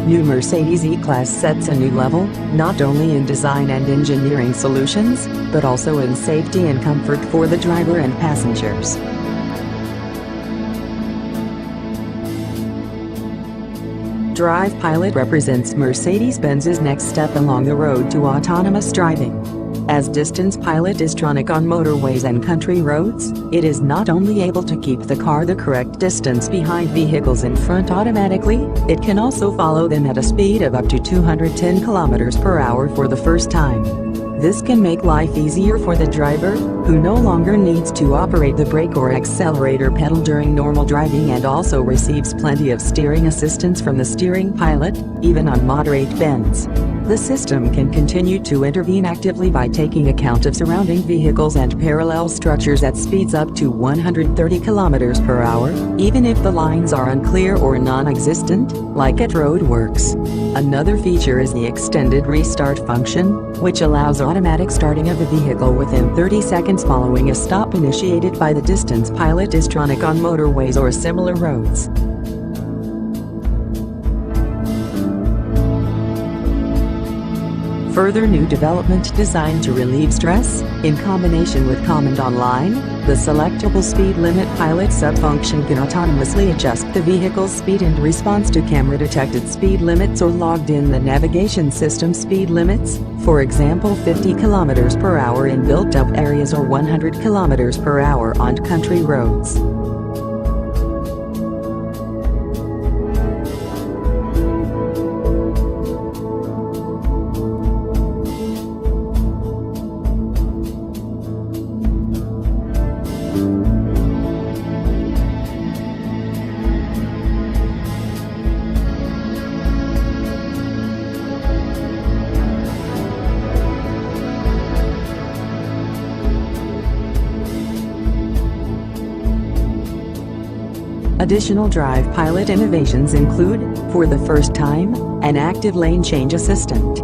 New Mercedes E-Class sets a new level, not only in design and engineering solutions, but also in safety and comfort for the driver and passengers. Drive Pilot represents Mercedes-Benz's next step along the road to autonomous driving. As Distance Pilot is tronic on motorways and country roads, it is not only able to keep the car the correct distance behind vehicles in front automatically, it can also follow them at a speed of up to 210 km per hour for the first time. This can make life easier for the driver, who no longer needs to operate the brake or accelerator pedal during normal driving and also receives plenty of steering assistance from the steering pilot, even on moderate bends. The system can continue to intervene actively by taking account of surrounding vehicles and parallel structures at speeds up to 130 km per hour, even if the lines are unclear or non-existent, like at roadworks. Another feature is the extended restart function, which allows automatic starting of the vehicle within 30 seconds following a stop initiated by the Distance Pilot tronic on motorways or similar roads. Further new development designed to relieve stress, in combination with Command Online, the selectable speed limit pilot subfunction can autonomously adjust the vehicle's speed in response to camera-detected speed limits or logged in the navigation system speed limits, for example 50 km per hour in built-up areas or 100 km per hour on country roads. Additional Drive Pilot innovations include, for the first time, an active lane change assistant.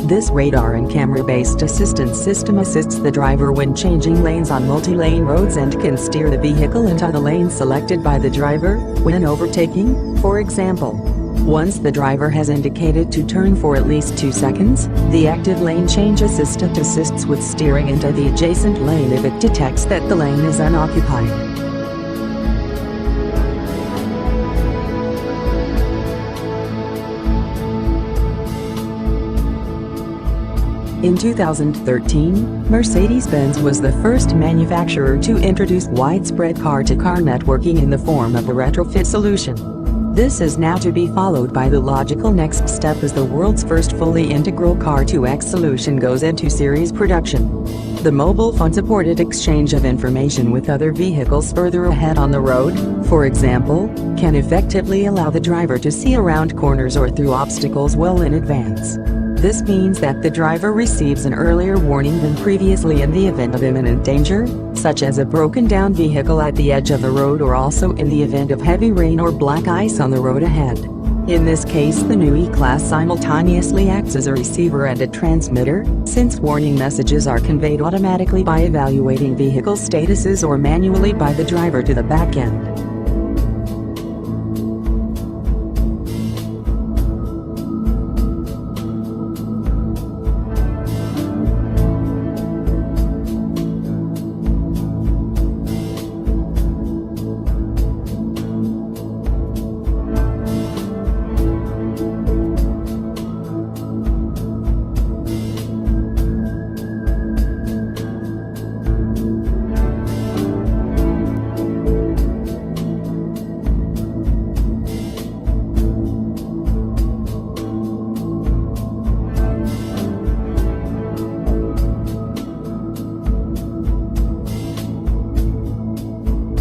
This radar and camera-based assistance system assists the driver when changing lanes on multi-lane roads and can steer the vehicle into the lane selected by the driver, when overtaking, for example. Once the driver has indicated to turn for at least 2 seconds, the active lane change assistant assists with steering into the adjacent lane if it detects that the lane is unoccupied. In 2013, Mercedes-Benz was the first manufacturer to introduce widespread car-to-car networking in the form of a retrofit solution. This is now to be followed by the logical next step as the world's first fully integral car-to-X solution goes into series production. The mobile phone-supported exchange of information with other vehicles further ahead on the road, for example, can effectively allow the driver to see around corners or through obstacles well in advance. This means that the driver receives an earlier warning than previously in the event of imminent danger, such as a broken-down vehicle at the edge of the road or also in the event of heavy rain or black ice on the road ahead. In this case, the new E-Class simultaneously acts as a receiver and a transmitter, since warning messages are conveyed automatically by evaluating vehicle statuses or manually by the driver to the back end.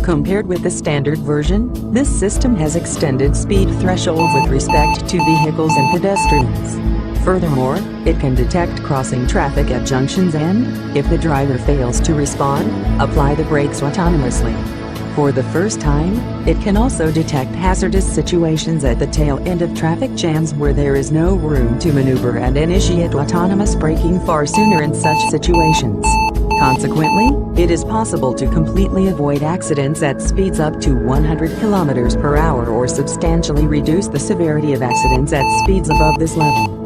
Compared with the standard version, this system has extended speed thresholds with respect to vehicles and pedestrians. Furthermore, it can detect crossing traffic at junctions and, if the driver fails to respond, apply the brakes autonomously. For the first time, it can also detect hazardous situations at the tail end of traffic jams where there is no room to maneuver and initiate autonomous braking far sooner in such situations. Consequently, it is possible to completely avoid accidents at speeds up to 100 kilometers per hour or substantially reduce the severity of accidents at speeds above this level.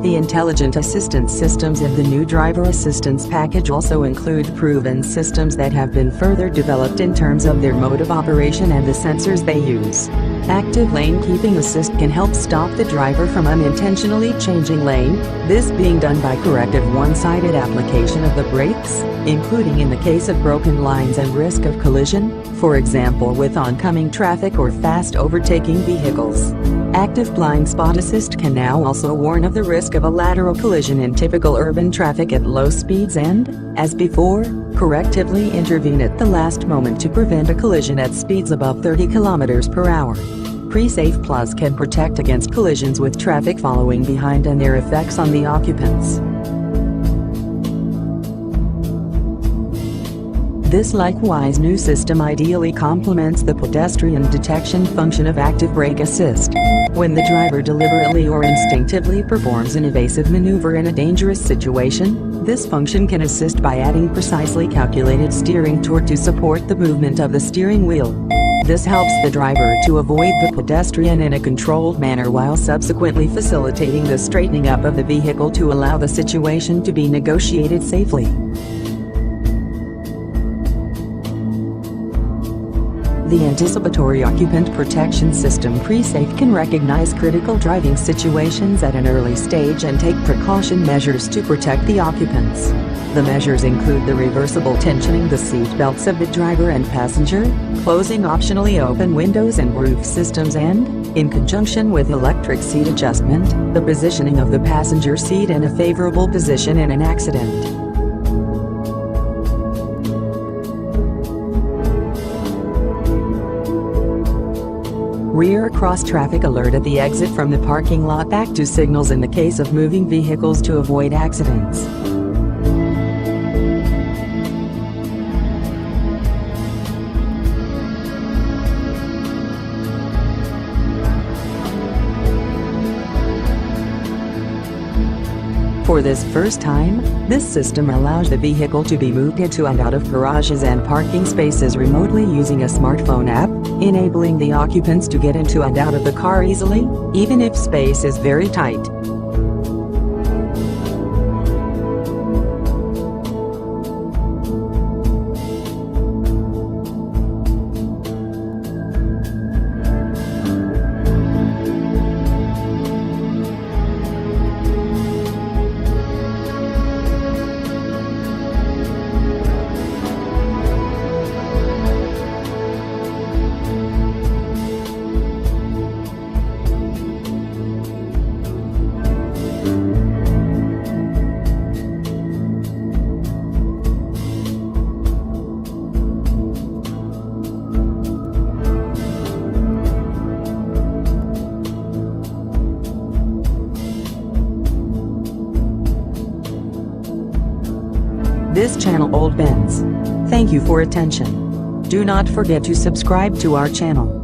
The intelligent assistance systems of the new driver assistance package also include proven systems that have been further developed in terms of their mode of operation and the sensors they use. Active lane keeping assist can help stop the driver from unintentionally changing lane, this being done by corrective one-sided application of the brakes, including in the case of broken lines and risk of collision, for example with oncoming traffic or fast overtaking vehicles. Active blind spot assist can now also warn of the risk of a lateral collision in typical urban traffic at low speeds and, as before, correctively intervene at the last moment to prevent a collision at speeds above 30 km per hour. Pre-Safe Plus can protect against collisions with traffic following behind and their effects on the occupants. This likewise new system ideally complements the pedestrian detection function of active brake assist. When the driver deliberately or instinctively performs an evasive maneuver in a dangerous situation, this function can assist by adding precisely calculated steering torque to support the movement of the steering wheel. This helps the driver to avoid the pedestrian in a controlled manner while subsequently facilitating the straightening up of the vehicle to allow the situation to be negotiated safely. The anticipatory occupant protection system Pre-Safe can recognize critical driving situations at an early stage and take precaution measures to protect the occupants. The measures include the reversible tensioning the seat belts of the driver and passenger, closing optionally open windows and roof systems and, in conjunction with electric seat adjustment, the positioning of the passenger seat in a favorable position in an accident. Rear cross-traffic alert at the exit from the parking lot. Act to signals in the case of moving vehicles to avoid accidents. For this first time, this system allows the vehicle to be moved into and out of garages and parking spaces remotely using a smartphone app, enabling the occupants to get into and out of the car easily, even if space is very tight. This channel Old Benz. Thank you for attention. Do not forget to subscribe to our channel.